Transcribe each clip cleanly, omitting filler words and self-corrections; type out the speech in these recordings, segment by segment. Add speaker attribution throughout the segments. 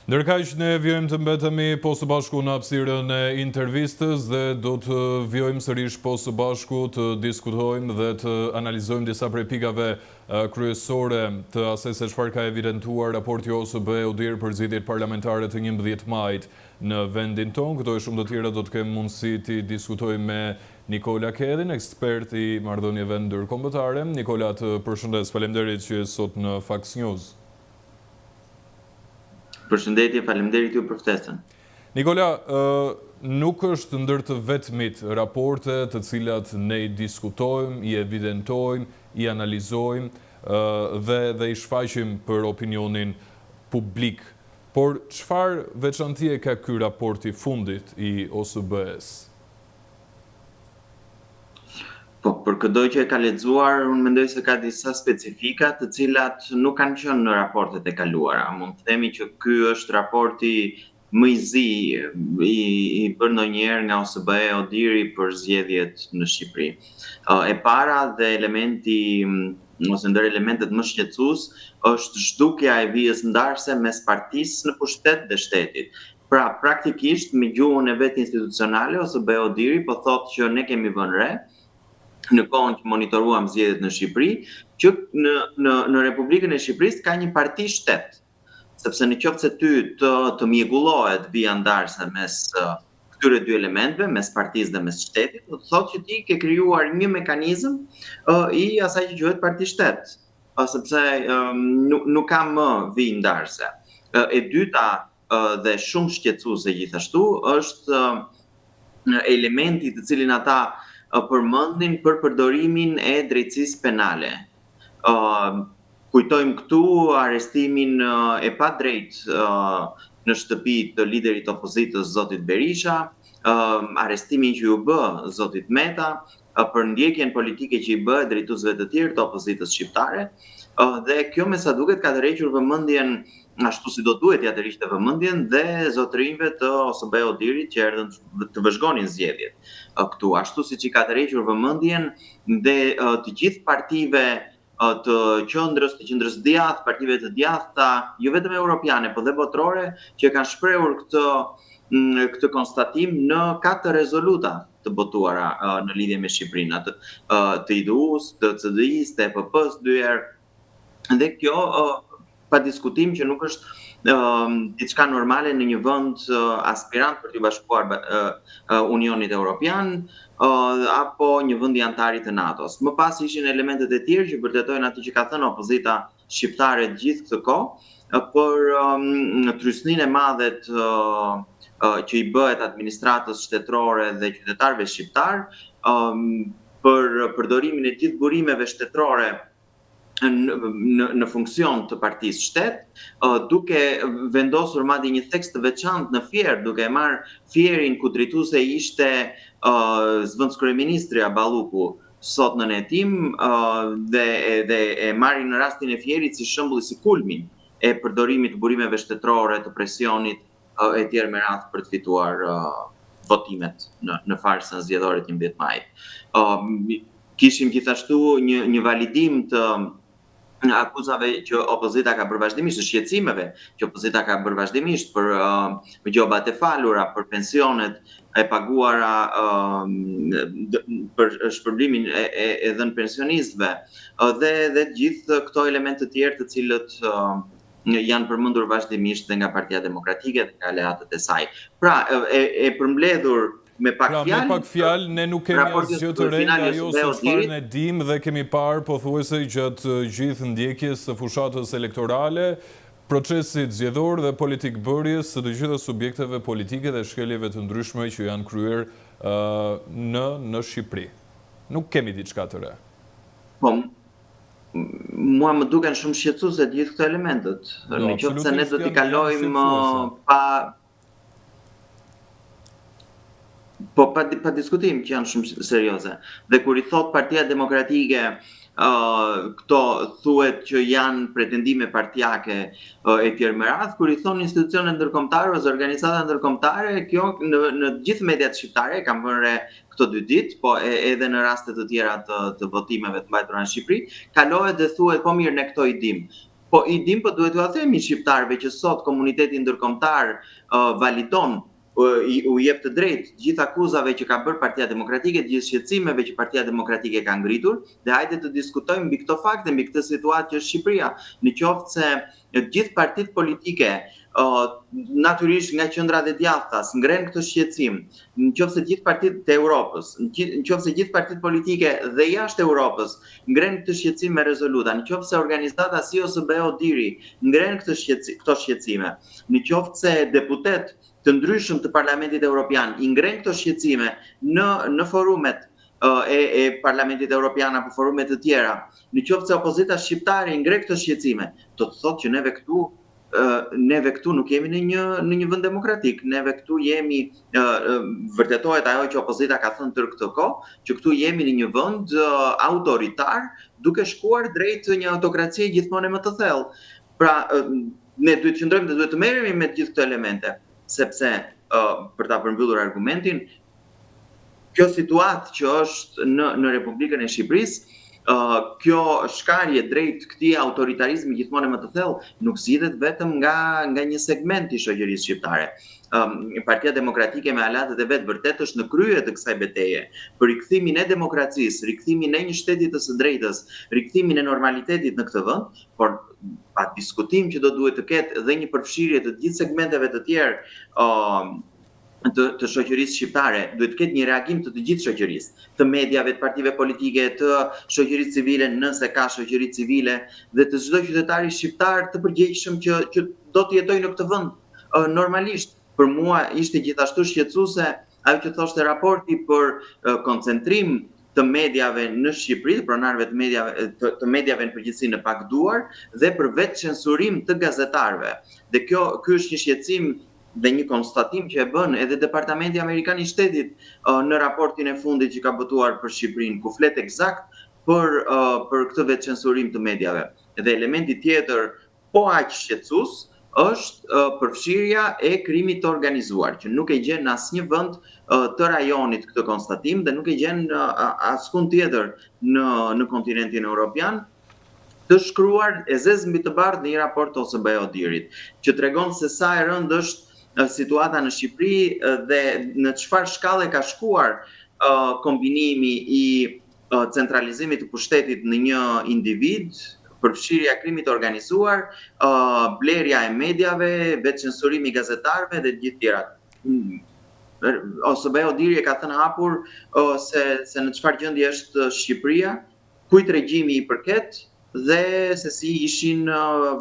Speaker 1: Ndërkaq ne vjojmë të mbetemi po së bashku në hapësirën e intervistës dhe do të vjojmë sërish po së bashku të diskutojmë dhe të analizojmë disa prej pikave kryesore të asaj se çfarë ka evidentuar raporti OSBE ODIHR për zgjedhjet parlamentare të 11 majit në vendin tonë. Këto e shumë të tjera do të kemë mundësi të diskutojmë me Nikola Kedhin, ekspert i marrëdhënieve ndërkombëtare. Nikola, të përshëndes, faleminderit që je sot në Fax News.
Speaker 2: Përshëndetje, faleminderit ju për ftesën.
Speaker 1: Nikola, nuk është ndër të vetmit raporte të cilat ne i diskutojmë, i evidentojmë, i analizojmë dhe i shfaqim për opinionin publik. Por çfarë veçantie ka ky raport i fundit i OSBE-s?
Speaker 2: Po, për këdo që e ka lexuar, unë mendoj se ka disa specifika të cilat nuk kanë qenë në raportet e kaluara. Mund të themi që ky është raporti më i zi i bërë ndonjëherë nga OSBE ODIHR për zgjedhjet në Shqipëri. E para dhe elementi ose ndër elementet më shqetësues është zhdukja e vijës ndarëse mes partisë në pushtet dhe shtetit. Pra, praktikisht me gjuhën e vet institucionale OSBE ODIHR po thotë që ne kemi vënë re në kohën që monitoruam zgjedhjet në Shqipëri, që në Republikën e Shqipërisë ka një parti shtet. Sepse në qoftë se ty të mjegullohet vija ndarëse mes këtyre dy elementeve, mes partisë dhe mes shtetit, do të thotë që ti ke krijuar një mekanizëm i asaj që quhet parti shtet, sepse nuk ka më vijë ndarëse. E dyta dhe shumë shqetësuese gjithashtu është elementi të cilin ata përmendin për përdorimin e drejtësisë penale. Kujtojmë këtu arrestimin e padrejtë në shtëpi të liderit opozitës zotit Berisha, arrestimin që ju bë zotit Meta për ndjekjen politike që i bë drejtuesve të tjerë të opozitës shqiptare, dhe kjo me sa duket ka tërhequr vëmendjen ashtu si do duhet ja tërhiqte vëmendjen dhe zotërinjve të OSBE ODIHR-it që erdhën të vëzhgonin zgjedhjet. Këtu ashtu siç i ka tërhequr vëmendjen dhe të gjithë partive të qendrës djathtë, partive të djathta, jo vetëm europiane, por dhe botërore, që kanë shprehur këtë konstatim në 4 rezoluta të botuara në lidhje me Shqipërinë, të IDU-s, të CDI-s, të EPP-s 2 herë. Dhe kjo pa diskutim që nuk është diçka normale në një vend aspirant për të bashkuar Unionit Evropian apo një vend i antarit të NATO-s. Më pas ishin elementet e tjerë që vërtetojnë atë që ka thënë opozita shqiptare gjithë këtë kohë për trysninë e madhe që i bëhet administratës shtetërore dhe qytetarëve shqiptar, për përdorimin e gjithë burimeve shtetërore në funksion të partisë shtet, duke vendosur madje një tekst të veçantë në Fier, duke marrë Fierin ku drejtuese ishte zëvendës kryeministri Balluku sot në hetim, dhe e marrin në rastin e Fierit si shembull, si kulmin e përdorimit të burimeve shtetërore, të presionit e tjerë me radhë për të fituar votimet në farsën zgjedhore të 11 majit. Kishim gjithashtu një validim të akuzave që opozita ka bërë vazhdimisht, të shqetësimeve që opozita ka bërë vazhdimisht për gjobat e falura, për pensionet e paguara, për shpërblimin e dhënë pensionistëve dhe gjithë këto elemente të tjerë të cilët janë përmendur vazhdimisht dhe nga Partia Demokratike dhe nga aleatët e saj. Pra, e përmbledhur me pak
Speaker 1: fjalë, ne nuk kemi asgjë të re nga ajo se çfarë ne dimë dhe kemi parë pothuajse gjatë gjithë ndjekjes së fushatës elektorale, procesit zgjedhor dhe politikbërjes së të gjitha subjekteve politike dhe shkeljeve të ndryshme që janë kryer në Shqipëri. Nuk kemi diçka të re.
Speaker 2: Po, mua më duken shumë shqetësuese të gjithë këto elementet. Në qoftë se ne do t'i kalojmë pa diskutim që janë shumë serioze. Dhe kur i thot Partia Demokratike këto thuhet që janë pretendime partijake e tjerë me radhë, kur i thon institucionet ndërkombëtare ose organizata ndërkombëtare, kjo në gjithë mediat shqiptare kam vënë re këto 2 ditë, po edhe në raste të tjera të votimeve të mbajtura në Shqipëri, kalohet dhe thuhet po mirë ne këto i dim. Po i dim, po duhet t'u themi shqiptarëve që sot komuniteti ndërkombëtar validon u jep të drejtë gjithë akuzave që ka bërë Partia Demokratike, gjithë shqetësimeve që Partia Demokratike ka ngritur, dhe hajde të diskutojmë mbi këto fakte, mbi këtë situatë që është Shqipëria, në qoftë se gjithë partitë politike natyrisht nga qendrat e djathtas ngren këtë shqetësim, nëse gjithë partitë të Europës, nëse gjithë partitë politike dhe jashtë Europës ngren këtë shqetësim me rezoluta, nëse organizata si OSBE-Odiri ngren këto shqetësime, nëse deputet të ndryshëm të Parlamentit Evropian i ngren këto shqetësime në forumet e Parlamentit Evropian apo forumet të tjera, nëse opozita shqiptare i ngren këto shqetësime, do të thotë që neve këtu nuk jemi në një vend demokratik, neve këtu jemi, vërtetohet ajo që opozita ka thënë tërë këtë kohë, që këtu jemi në një vend autoritar, duke shkuar drejt një autokracie gjithmonë më të thellë. Pra, ne duhet të qëndrojmë dhe duhet të merremi me gjithë këto elemente, sepse për ta përmbyllur argumentin, kjo situatë që është në Republikën e Shqipërisë, kjo shkarje drejt këtij autoritarizmi gjithmonë më të thellë nuk zgjidhet vetëm nga një segment i shoqërisë shqiptare. Partia Demokratike me alatët e vet vërtet është në krye të kësaj betejë për rikthimin e demokracisë, rikthimin e një shteti të së drejtës, rikthimin e normalitetit në këtë vend, por pa diskutim që do duhet të ketë dhe një përfshirje të gjithë segmenteve të tjerë të shoqërisë shqiptare, duhet të ketë një reagim të gjithë shoqërisë, të mediave, të partive politike, të shoqërisë civile, nëse ka shoqëri civile, dhe të çdo qytetari shqiptar të përgjegjshëm që do të jetojë në këtë vend normalisht. Për mua ishte gjithashtu shqetësuese ajo që thoshte raporti për koncentrim të mediave në Shqipëri, të pronarëve të mediave në përgjithësi në pakduar, dhe për vetë censurim të gazetarëve. Dhe ky është një shqetësim dhe një konstatim që e bën edhe Departamenti Amerikan i Shtetit në raportin e fundit që ka botuar për Shqipërinë, ku flet eksakt për këtë vetë censurim të mediave. Dhe elementi tjetër po aq shqetësues është përfshirja e krimit të organizuar, që nuk e gjen në asnjë vend të rajonit këtë konstatim dhe nuk e gjen askund tjetër në kontinentin evropian, të shkruar e zez mbi të bardhë në një raport OSBE-Odirit, që tregon se sa e rëndë është situata në Shqipëri dhe në çfarë shkallë ka shkuar kombinimi i centralizimit të pushtetit në një individ, përfshirja e krimit të organizuar, blerja e mediave, vetë censurimi i gazetarëve dhe gjithë tjerat. OSBE-Odiri e ka thënë hapur se në çfarë gjendje është Shqipëria, kujt regjimi i përket, dhe se si ishin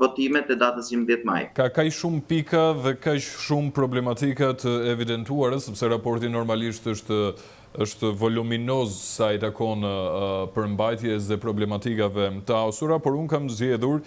Speaker 2: votimet e datës 11 maj.
Speaker 1: Ka kaq shumë pika dhe kaq shumë problematika të evidentuara, sepse raporti normalisht është voluminoz sa i takon përmbajtjes dhe problematikave të asura, por unë kam zgjedhur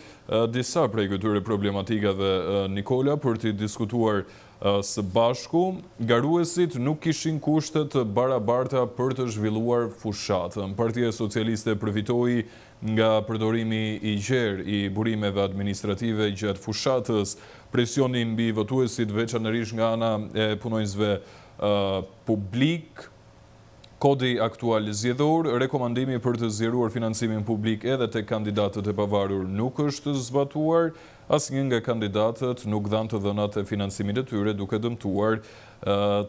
Speaker 1: disa prej këtyre problematikave, Nikola, për të diskutuar së bashku. Garuesit nuk kishin kushte të barabarta për të zhvilluar fushatën. Partia Socialiste përfitoi nga përdorimi i gjerë i burimeve administrative gjatë fushatës, presioni mbi votuesit veçanërisht nga ana e punonjësve publik, kodi aktual zgjedhor, rekomandimi për të zgjeruar financimin publik edhe te kandidatët e pavarur nuk është zbatuar, asnjë nga kandidatët nuk dhanë të dhënat e financimit e tyre, duke dëmtuar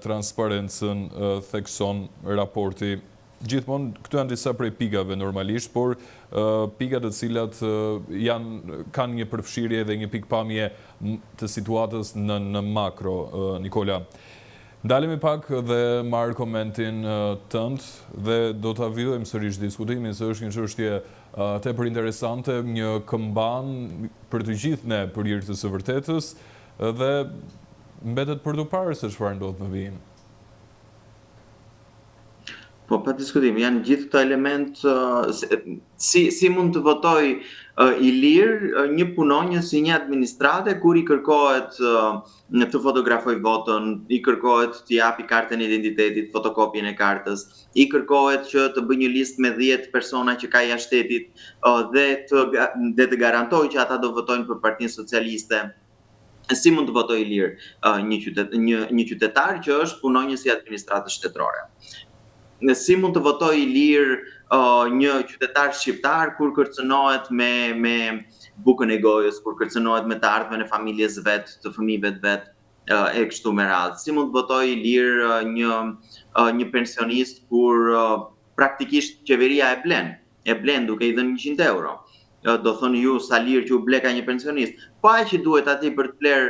Speaker 1: transparencën, thekson raporti. Gjithmonë, këtu janë disa prej pikave normalisht, por pikat të cilat kanë një përfshirje dhe një pikpamje të situatës në makro, Nikola. Ndalemi pak dhe marrë komentin tënd dhe do ta villojmë sërish diskutimin, se është një çështje tepër interesante, një këmban për të gjithë ne për hir të së vërtetës dhe mbetet për të parë se çfarë ndodh në vijim.
Speaker 2: Po, pa diskutim, janë gjithë këto element, si mund të votoj i lirë një punonjës si një administrate, kur i kërkohet të fotografoj votën, i kërkohet të japi kartën e identitetit, fotokopjen e kartës, i kërkohet që të bëjë një listë me 10 persona që ka jashtë shtetit dhe të garantoj që ata do votojnë për Partinë Socialiste. Si mund të votoj i lirë një qytetar që është punonjës i administratës shtetërore? Si mund të votoj i lirë një qytetar shqiptar kur kërcënohet me bukën e gojës, kur kërcënohet me të ardhmen e familjes vet, të fëmijëve të vet, e kështu me radhë. Si mund të votojë i lirë një pensionist kur praktikisht qeveria e blen duke i dhënë 100 euro. Do thoni ju sa lirë që u ble ka një pensionist. Po ai që duhet atij për të bler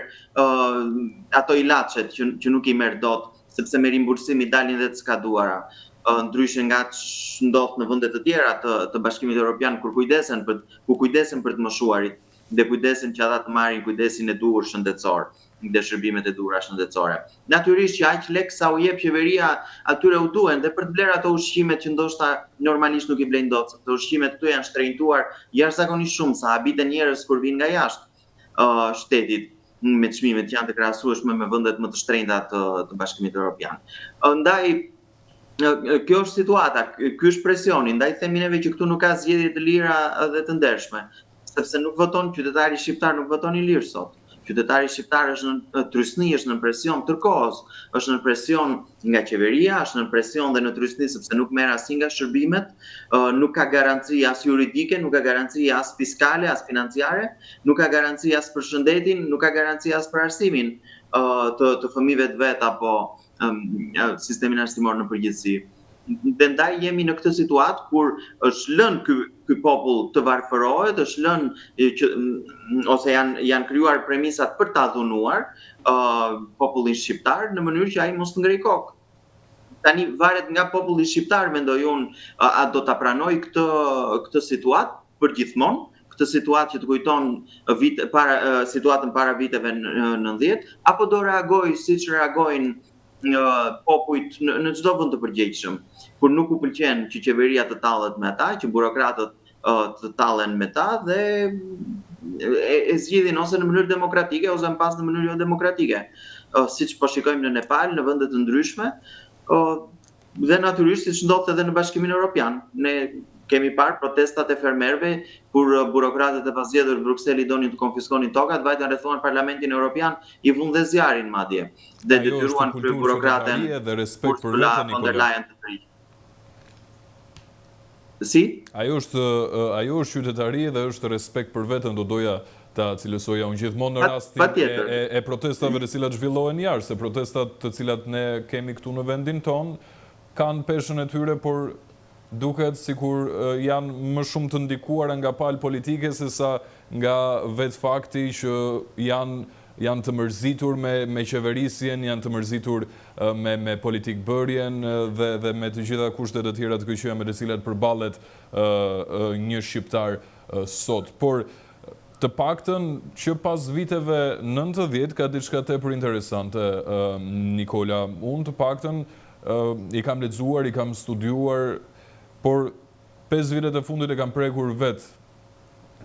Speaker 2: ato ilaçet që nuk i merr dot, sepse me rimbursimi dalin dhe të skaduara. Ndryshe nga që ndodh në vende të tjera të Bashkimit Evropian ku kujdesen për të moshuarit dhe kujdesen që ata të marrin kujdesin e duhur shëndetësor dhe shërbimet e duhura shëndetësore. Natyrisht që aq lek sa u jep qeveria atyre u duhen dhe për të bler ato ushqimet që ndoshta normalisht nuk i blejnë dot, sepse ushqimet këtu janë shtrenjtuar jashtëzakonisht shumë sa habiten njerëz kur vinë nga jashtë shtetit me çmimet që janë të krahasueshme me vendet më të shtrenjta të Bashkimit Evropian. Ndaj kjo është situata, ky është presioni, ndaj themi neve që këtu nuk ka zgjedhje të lira dhe të ndershme, sepse nuk voton qytetari shqiptar, nuk voton i lirë sot. Qytetari shqiptar është në trysni, është në presion tërkohës, është në presion nga qeveria, është në presion dhe në trysni sepse nuk merr asnjë nga shërbimet, nuk ka garanci as juridike, nuk ka garanci as fiskale, as financiare, nuk ka garanci as për shëndetin, nuk ka garanci as për arsimin të fëmijëve të vet apo sistemin arsimor në përgjithësi. Dhe ndaj jemi në këtë situatë kur është lënë ky popull të varfërohet, është lënë ose janë krijuar premisat për ta dhunuar popullin shqiptar në mënyrë që ai mos të ngrej kokë. Tani varet nga populli shqiptar, mendoj unë, a do ta pranoj këtë situatë për gjithmonë, këtë situatë që të kujton situatën para viteve 90, apo do reagoj siç reagojnë popujt në çdo vend të përgjegjshëm, kur nuk u pëlqen që qeveria të tallet me ata, që burokratët të tallen me ta dhe e zgjidhin ose në mënyrë demokratike ose më pas në mënyrë jo demokratike. Siç po shikojmë në Nepal, në vende të ndryshme, dhe natyrisht siç ndodh edhe në Bashkimin Evropian. Ne kemi parë protestat e fermerëve kur burokratët e pazgjedhur në Bruksel donin të konfiskonin tokat, vajtën rrethuan Parlamentin Evropian, i vunë dhe zjarin madje. Dhe detyruan kryeburokraten Ursula von der Leyen të tërhiqë. Si?
Speaker 1: Ajo është qytetari dhe është respekt për veten, do doja ta cilësoja unë gjithmonë në rastin e protestave të cilat zhvillohen jashtë, se protestat të cilat ne kemi këtu në vendin ton kanë peshën e tyre, por duket sikur janë më shumë të ndikuara nga palë politike se sa nga vetë fakti që janë të mërzitur me qeverisjen, janë të mërzitur me politikë bërjen dhe me të gjitha kushtet e tjera të këqija me të cilat përballet një shqiptar sot. Por të paktën që pas viteve 90 ka diçka tepër interesante, Nikola. Unë të paktën i kam lexuar, i kam studiuar, por 5 vitet e fundit e kam prekur vetë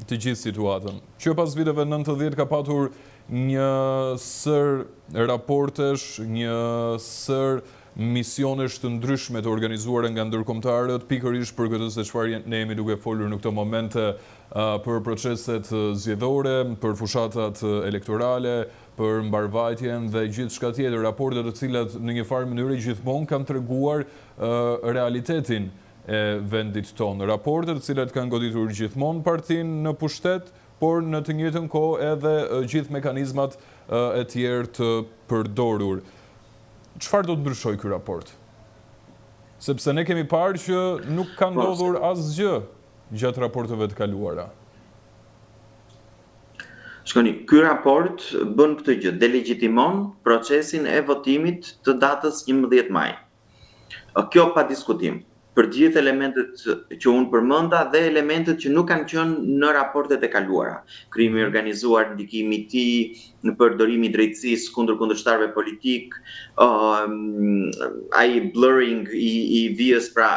Speaker 1: të gjithë situatën. Që pas viteve 90 ka patur një sër raportesh, një sër misionesh të ndryshme të organizuara nga ndërkombëtarët, pikërisht për këtë se çfarë ne jemi duke folur në këto momente, për proceset zgjedhore, për fushatat elektorale, për mbarvajtjen dhe gjithçka tjetër, raporte të cilat në një farë mënyrë gjithmonë kanë treguar realitetin e vendit tonë. Raportet të cilat kanë goditur gjithmonë partinë në pushtet, por në të njëjtën kohë edhe gjithë mekanizmat e tjerë të përdorur. Çfarë do të ndryshojë ky raport? Sepse ne kemi parë që nuk ka ndodhur asgjë gjatë raporteve të kaluara.
Speaker 2: Shkoni, ky raport bën këtë gjë, delegitimon procesin e votimit të datës 11 maj. Kjo pa diskutim. Për gjithë elementet që unë përmenda dhe elementet që nuk kanë qenë në raportet e kaluara. Krimi i organizuar, ndikimi i tij në përdorimi i drejtësisë kundër kundërshtarëve politik, ai blurring i vijës, pra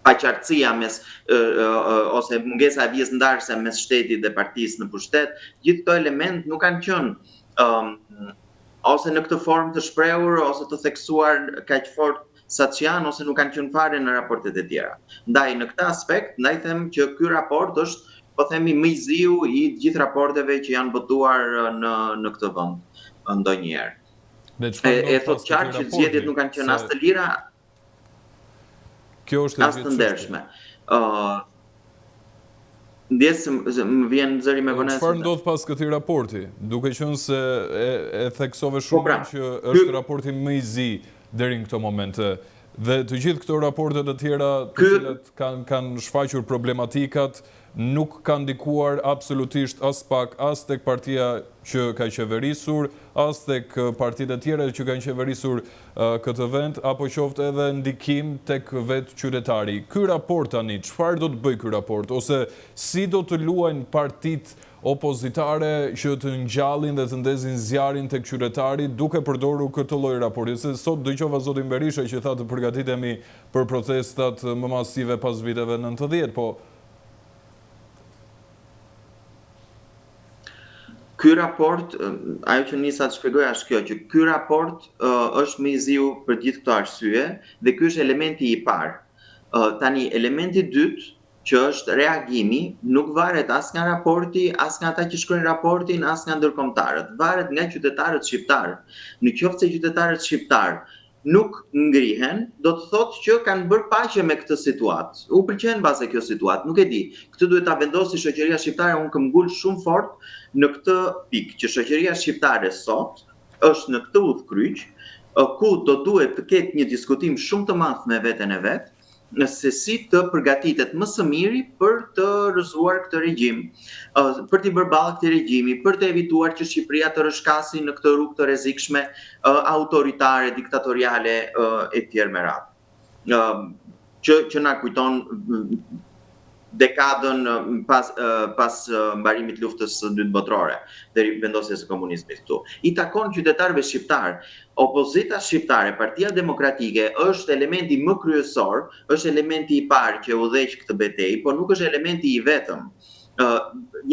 Speaker 2: paqartësia mes ose mungesa e vijës ndarëse mes shtetit dhe partisë në pushtet, gjithë këto element nuk kanë qenë ose në këtë formë të shprehur ose të theksuar kaq fort sa që janë, ose nuk kanë qenë fare në raportet e tjera. Ndaj në këtë aspekt, ndaj them që ky raport është, po themi, më i ziu i gjithë raporteve që janë votuar në këtë vend ndonjëherë. E thot qartë që zgjedhjet nuk kanë qenë as të lira,
Speaker 1: kjo është
Speaker 2: as të ndershme. Ndjes se më vjen zëri me vonesë.
Speaker 1: Çfarë ndodh pas këtij raporti? Duke qenë se e theksove
Speaker 2: Po
Speaker 1: shumë
Speaker 2: pra,
Speaker 1: që është raporti më i zi deri në këto momente. Dhe të gjithë këto raporte të tjera të cilat kanë shfaqur problematikat nuk kanë ndikuar absolutisht as pak as tek partia që ka qeverisur, as tek partitë e tjera që kanë qeverisur këtë vend, apo qoftë edhe ndikim tek vetë qytetari. Ky raport tani, çfarë do të bëjë ky raport? Ose si do të luajnë partitë opozitare që të ngjallin dhe të ndezin zjarin tek qytetari duke përdorur këtë lloj raporti. Se sot dëgjova zotin Berisha që tha të përgatitemi për protestat më masive pas viteve 90, po
Speaker 2: ky raport, ajo që nisa të shpjegoja është kjo, që ky raport është më i ziu për gjithë këto arsye dhe ky është elementi i parë. Tani elementi i dytë, që është reagimi, nuk varet as nga raporti, as nga ata që shkruajnë raportin, as nga ndërkombëtarët. Varet nga qytetarët shqiptar. Në qoftë se qytetarët shqiptar nuk ngrihen, do të thotë që kanë bërë paqe me këtë situatë. U pëlqen mbase kjo situatë, nuk e di. Këtë duhet ta vendosë shoqëria shqiptare, unë kam ngul shumë fort në këtë pikë që shoqëria shqiptare sot është në këtë udhkryq, ku do duhet të ketë një diskutim shumë të madh me veten e vet, se si të përgatitet më së miri për të rrëzuar këtë regjim, për t'i bërë ballë këtij regjimi, për të evituar që Shqipëria të rrëshkasi në këtë rrugë të rrezikshme autoritare, diktatoriale etj. Me radhë. Që na kujton dekadën pas mbarimit luftës së dytë botërore, deri vendosjes së komunizmit këtu. I takon qytetarëve shqiptar. Opozita shqiptare, Partia Demokratike është elementi më kryesor, është elementi i parë që udhëheq këtë betejë, por nuk është elementi i vetëm.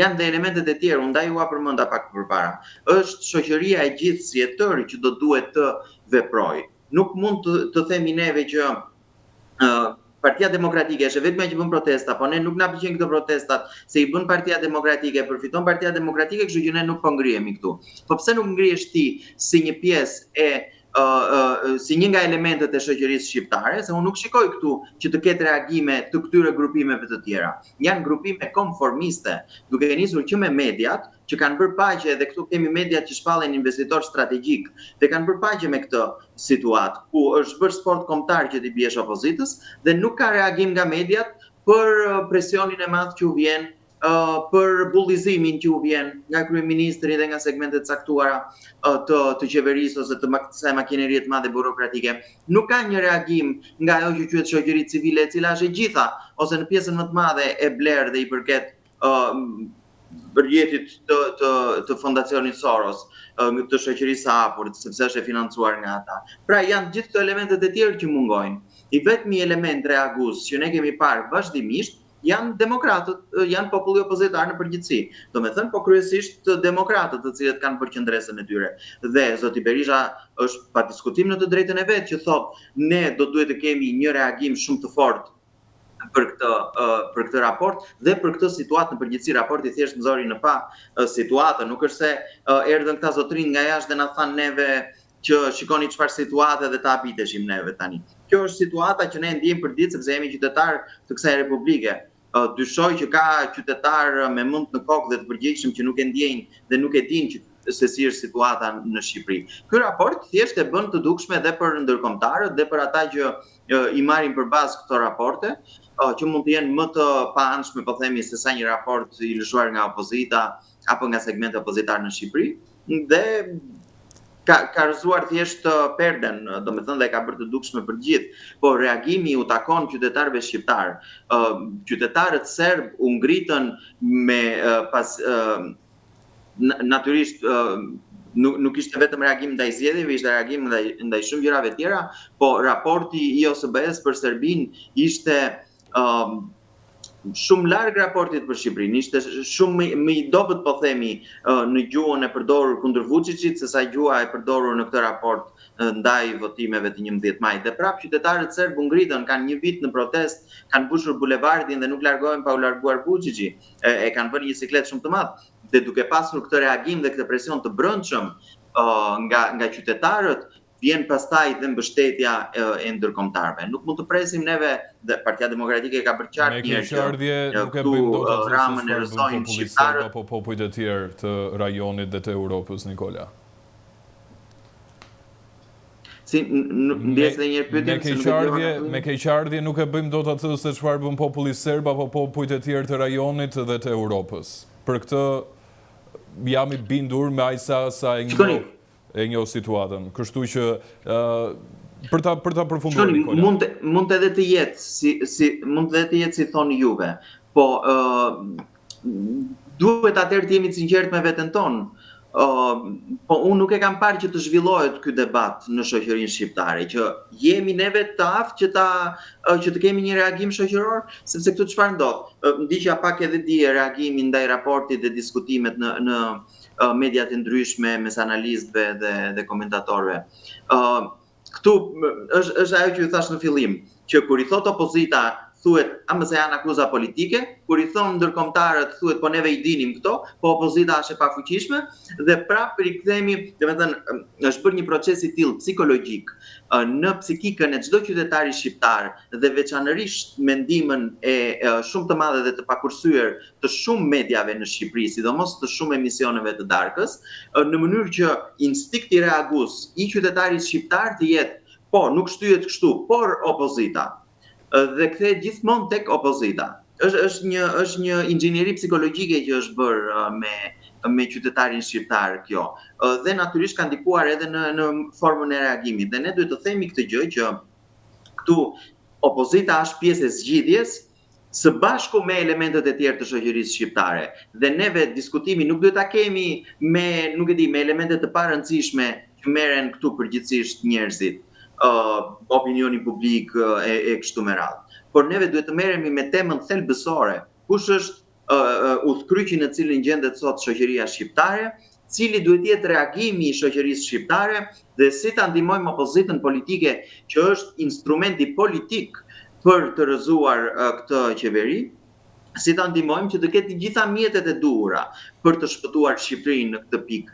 Speaker 2: Janë dhe elementet e tjerë, unë ndaj ua përmenda pak përpara. Është shoqëria e gjithë si e tërë që do duhet të veprojë. Nuk mund të themi neve që Partia Demokratike është vetëm që bën protesta, po ne nuk na pëlqejnë këto protestat, se i bën Partia Demokratike, përfiton Partia Demokratike, kështu që ne nuk po ngrihemi këtu. Po pse nuk ngrihesh ti si një pjesë si një nga elementet e shoqërisë shqiptare, se unë nuk shikoj këtu që të ketë reagime të këtyre grupimeve të tjera. Janë grupime konformiste, duke nisur që me mediat, që kanë bërë paqe, dhe këtu kemi mediat që shpallen investitor strategjik, dhe kanë bërë paqe me këtë situatë, ku është bërë sport kombëtar që t'i biesh opozitës, dhe nuk ka reagim nga mediat për presionin e madh që u vjen, për bullizimin që u vjen nga kryeministri dhe nga segmentet caktuara të qeverisë ose të kësaj makinerie të madhe burokratike. Nuk ka një reagim nga ajo që quhet shoqëri civile, e cila është e gjitha ose në pjesën më të madhe e blerë dhe i përket rjetit të fondacionit Soros, të shoqërisë së hapur, sepse është e financuar nga ata. Pra janë gjithë këto elementet e tjerë që mungojnë. I vetmi element reagues që ne kemi parë vazhdimisht janë demokratët, janë populli opozitar në përgjithësi. Do me thënë, po kryesisht demokratët të cilët kanë përqendresën e tyre. Dhe zoti Berisha është pa diskutim në të drejtën e vet që thotë ne do duhet të kemi një reagim shumë të fortë për këtë raport dhe për këtë situatë në përgjithësi. Raporti thjesht nxori në pa situatën, nuk është se erdhën këta zotrin nga jashtë dhe na thanë neve që shikoni çfarë situate dhe ta habiteshim neve tani. Kjo është situata që ne ndjejmë përditshëm sepse jemi qytetar të kësaj republike. Dyshoj që ka qytetar me mend në kokë dhe të përgjegjshëm që nuk e ndjejnë dhe nuk e dinë se si është situata në Shqipëri. Ky raport thjesht e bën të dukshme edhe për ndërkombëtarët dhe për ata që i marrin për bazë këto raporte, që mund të jenë më të paanshme, po themi, se sa një raport i lëshuar nga opozita apo nga segmente opozitare në Shqipëri, dhe ka rëzuar thjesht perden, do me thënë, dhe ka bërë të dukshme për gjithë, por reagimi u takon qytetarëve shqiptar. Qytetarët serb u ngritën me natyrisht nuk ishte vetëm reagim ndaj zgjedhjeve, ishte reagim ndaj shumë gjërave tjera, po raporti i OSBE-s për Serbinë ishte shumë larg raportit për Shqipërinë, ishte shumë më i dobët, po themi, në gjuhën e përdorur kundër Vučićit, se sa gjua e përdorur në këtë raport ndaj votimeve të 11 majit. Dhe prapë qytetarët serb u ngritën, kanë një vit në protest, kanë mbushur bulevardin dhe nuk largohen pa u larguar Vučići, e kanë bërë një siklet shumë të madh. Dhe duke pasur këtë reagim dhe këtë presion të brendshëm nga qytetarët, vjen pastaj dhe mbështetja e ndërkombëtarëve. Nuk mund të presim neve, dhe Partia Demokratike ka bërë qartë mirë që këtu Ramën e rrësojnë shqiptarët
Speaker 1: apo popujt e tjerë të rajonit dhe të Europës, Nikola.
Speaker 2: Si ndjes dhe njërë pyetjen
Speaker 1: me keqardhje nuk e bëjmë dot atë se çfarë bën populli serb apo popujt e tjerë të rajonit dhe të Europës. Për këtë jam i bindur me aq sa e njoh situatën. Kështu që për ta përfunduar Nikola.
Speaker 2: Mund edhe të jetë si thoni juve, po duhet atëherë të jemi të sinqertë me veten tonë. Po unë nuk e kam parë që të zhvillohet ky debat në shoqërinë shqiptare, që jemi neve të aftë që të kemi një reagim shoqëror, sepse këtu çfarë ndodh? Ndiqja pak edhe dje reagimin ndaj raportit dhe diskutimet në mediat e ndryshme mes analistëve dhe komentatorëve. Këtu është ajo që ju thash në fillim, që kur i thot opozita thuhet se janë akuza politike, kur i thonë ndërkombëtarët thuhet po neve i dinim këto, po opozita është e pafuqishme, dhe prapë rikthehemi, domethënë është bërë një proces i tillë psikologjik në psikikën e çdo qytetari shqiptar dhe veçanërisht me ndihmën e shumë të madhe dhe të pakursyer të shumë mediave në Shqipëri, sidomos të shumë emisioneve të darkës, në mënyrë që instinkti reagues i qytetarit shqiptar të jetë po nuk shtyhet kështu, por opozita. Dhe kthehet gjithmonë tek opozita. Është një inxhinieri psikologjike që është bërë me qytetarin shqiptar kjo. Dhe natyrisht ka ndikuar edhe në formën e reagimit. Dhe ne duhet të themi këtë gjë që këtu opozita është pjesë e zgjidhjes së bashku me elementet e tjerë të shoqërisë shqiptare. Dhe neve diskutimin nuk duhet ta kemi me elemente të parëndësishme që merren këtu përgjithsisht njerëzit. Opinioni publik e kështu me radhë. Por neve duhet të merremi me temën thelbësore. Kush është udhkryqi në cilin gjendet sot shoqëria shqiptare, cili duhet jetë reagimi i shoqërisë shqiptare dhe si ta ndihmojmë opozitën politike që është instrumenti politik për të rrëzuar këtë qeveri, si ta ndihmojmë që të ketë gjitha mjetet e duhura për të shpëtuar Shqipërinë në këtë pikë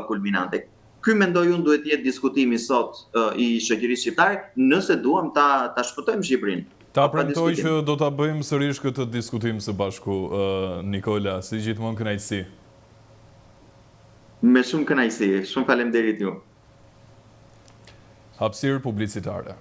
Speaker 2: kulminante. Ky mendoj unë duhet jetë diskutimi sot i shoqërisë shqiptare, nëse duam ta shpëtojmë Shqipërinë.
Speaker 1: Ta premtoj që do ta bëjmë sërish këtë diskutim së bashku, Nikola, si gjithmonë kënaqësi.
Speaker 2: Me shumë kënaqësi, shumë faleminderit ju.
Speaker 1: Hapësirë publicitare.